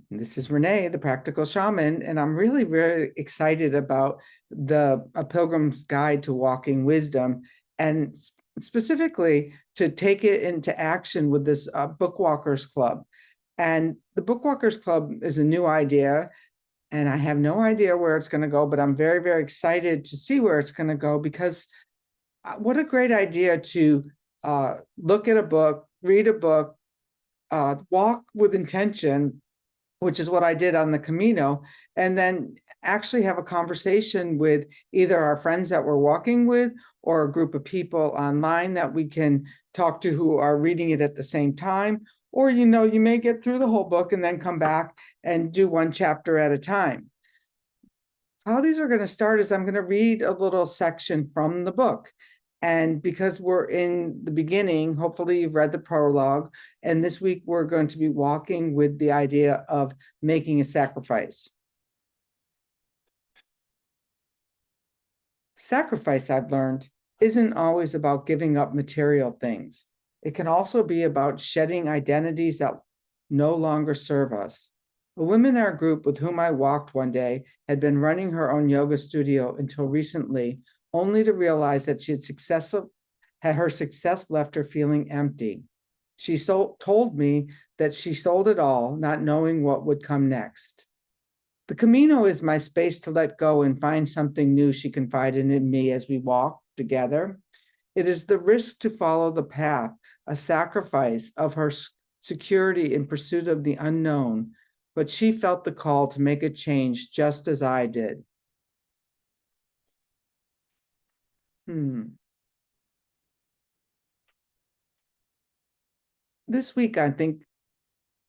This is Renee, the practical shaman, and I'm really very excited about the A Pilgrim's Guide to Walking Wisdom, and specifically to take it into action with this Bookwalkers Club. And the Bookwalkers Club is a new idea, and I have no idea where it's going to go, but I'm very, very excited to see where it's going to go, because what a great idea to look at a book, read a book, walk with intention, which is what I did on the Camino, and then actually have a conversation with either our friends that we're walking with or a group of people online that we can talk to who are reading it at the same time. Or, you may get through the whole book and then come back and do one chapter at a time. How these are going to start is I'm going to read a little section from the book. And because we're in the beginning, hopefully you've read the prologue. And this week we're going to be walking with the idea of making a sacrifice. Sacrifice, I've learned, isn't always about giving up material things. It can also be about shedding identities that no longer serve us. A woman in our group with whom I walked one day had been running her own yoga studio until recently, only to realize that her success left her feeling empty. She told me that she sold it all, not knowing what would come next. The Camino is my space to let go and find something new, she confided in me as we walked together. It is the risk to follow the path, a sacrifice of her security in pursuit of the unknown, but she felt the call to make a change just as I did. This week, I think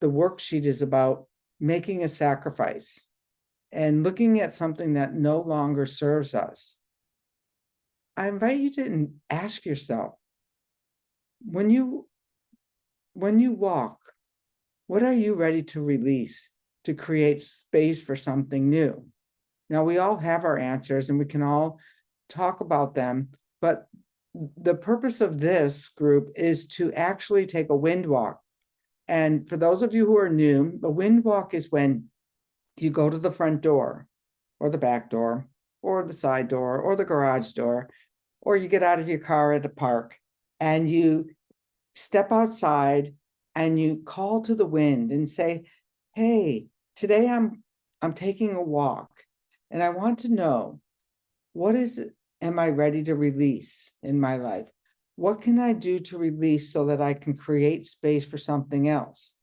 the worksheet is about making a sacrifice and looking at something that no longer serves us. I invite you to ask yourself, when you walk, what are you ready to release to create space for something new? Now, we all have our answers and we can all talk about them, but the purpose of this group is to actually take a wind walk. And for those of you who are new, the wind walk is when you go to the front door or the back door or the side door or the garage door, or you get out of your car at a park and you step outside and you call to the wind and say, hey, today I'm taking a walk and I want to know, what am I ready to release in my life? What can I do to release so that I can create space for something else?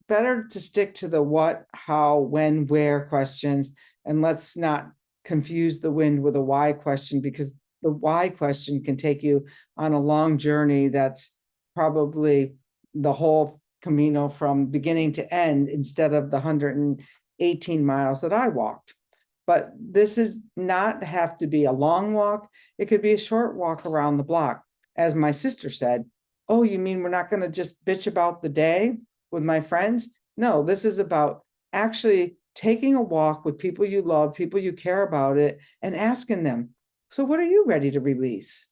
Better to stick to the what, how, when, where questions, and let's not confuse the wind with a why question, because the why question can take you on a long journey that's probably the whole Camino from beginning to end instead of the 118 miles that I walked. But this is not have to be a long walk. It could be a short walk around the block. As my sister said, oh, you mean we're not going to just bitch about the day with my friends? No, this is about actually taking a walk with people you love, people you care about it, and asking them, so what are you ready to release?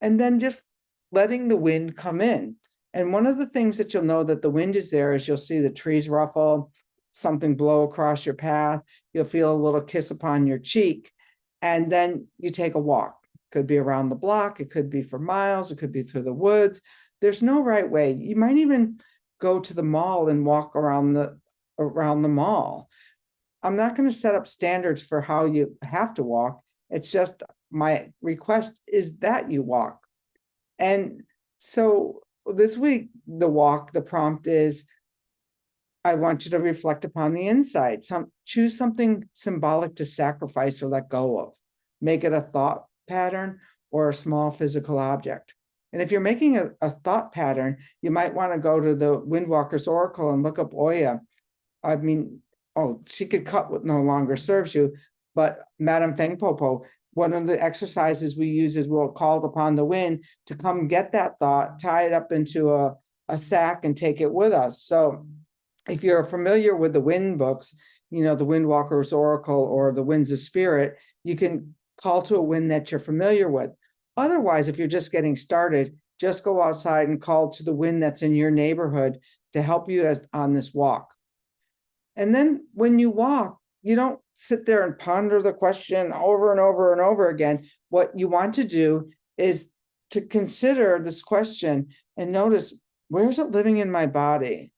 And then just letting the wind come in. And one of the things that you'll know that the wind is there is you'll see the trees ruffle, something blow across your path. You'll feel a little kiss upon your cheek. And then you take a walk. It could be around the block. It could be for miles. It could be through the woods. There's no right way. You might even go to the mall and walk around the mall. I'm not going to set up standards for how you have to walk. It's just my request is that you walk. And so this week, the prompt is, I want you to reflect upon the inside. Choose something symbolic to sacrifice or let go of. Make it a thought pattern or a small physical object. And if you're making a thought pattern, you might want to go to the Windwalker's Oracle and look up Oya. I mean, she could cut what no longer serves you, but Madame Fengpopo, one of the exercises we use is we'll call upon the wind to come get that thought, tie it up into a sack and take it with us. So if you're familiar with the wind books, the Windwalker's Oracle or the Winds of Spirit, you can call to a wind that you're familiar with. Otherwise, if you're just getting started, just go outside and call to the wind that's in your neighborhood to help you on this walk. And then when you walk, you don't sit there and ponder the question over and over and over again. What you want to do is to consider this question and notice, where's it living in my body?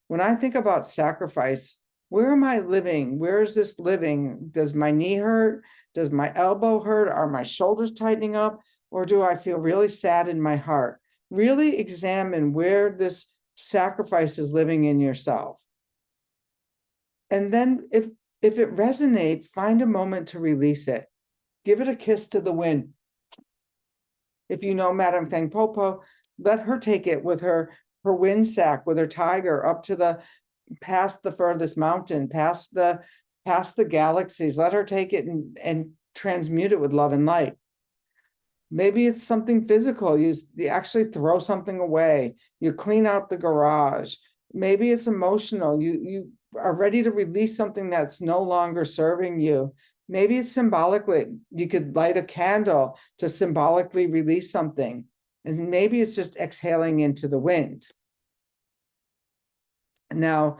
When I think about sacrifice, where am I living? Where is this living? Does my knee hurt? Does my elbow hurt? Are my shoulders tightening up? Or do I feel really sad in my heart? Really examine where this sacrifice is living in yourself. And then if it resonates, find a moment to release it. Give it a kiss to the wind. If you know Madame Thangpopo, let her take it with her wind sack, with her tiger, up to the past the furthest mountain, past the galaxies. Let her take it and transmute it with love and light. Maybe it's something physical. You actually throw something away. You clean out the garage. Maybe it's emotional. You are ready to release something that's no longer serving you. Maybe it's symbolically. You could light a candle to symbolically release something. And maybe it's just exhaling into the wind. Now,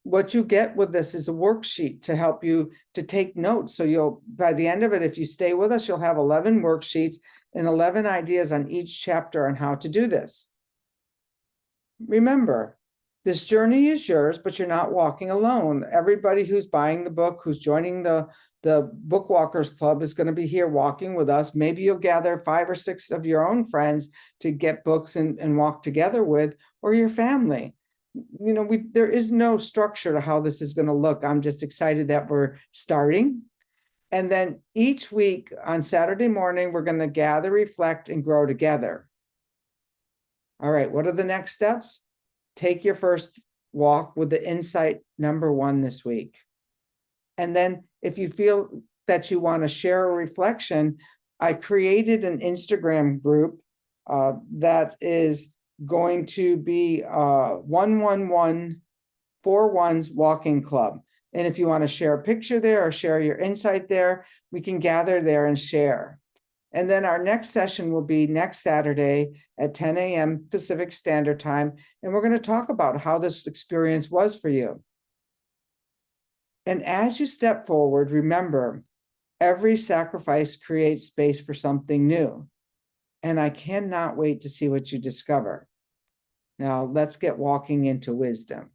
what you get with this is a worksheet to help you to take notes. So you'll, by the end of it, if you stay with us, you'll have 11 worksheets and 11 ideas on each chapter on how to do this. Remember, this journey is yours, but you're not walking alone. Everybody who's buying the book, who's joining the Book Walkers Club is going to be here walking with us. Maybe you'll gather 5 or 6 of your own friends to get books and walk together with, or your family. You know, there is no structure to how this is going to look. I'm just excited that we're starting. And then each week on Saturday morning, we're going to gather, reflect, and grow together. All right, what are the next steps? Take your first walk with the insight number 1 this week. And then if you feel that you want to share a reflection, I created an Instagram group that is going to be 11141's Walking Club. And if you want to share a picture there or share your insight there, we can gather there and share. And then our next session will be next Saturday at 10 a.m. Pacific Standard Time. And we're going to talk about how this experience was for you. And as you step forward, remember, every sacrifice creates space for something new. And I cannot wait to see what you discover. Now, let's get walking into wisdom.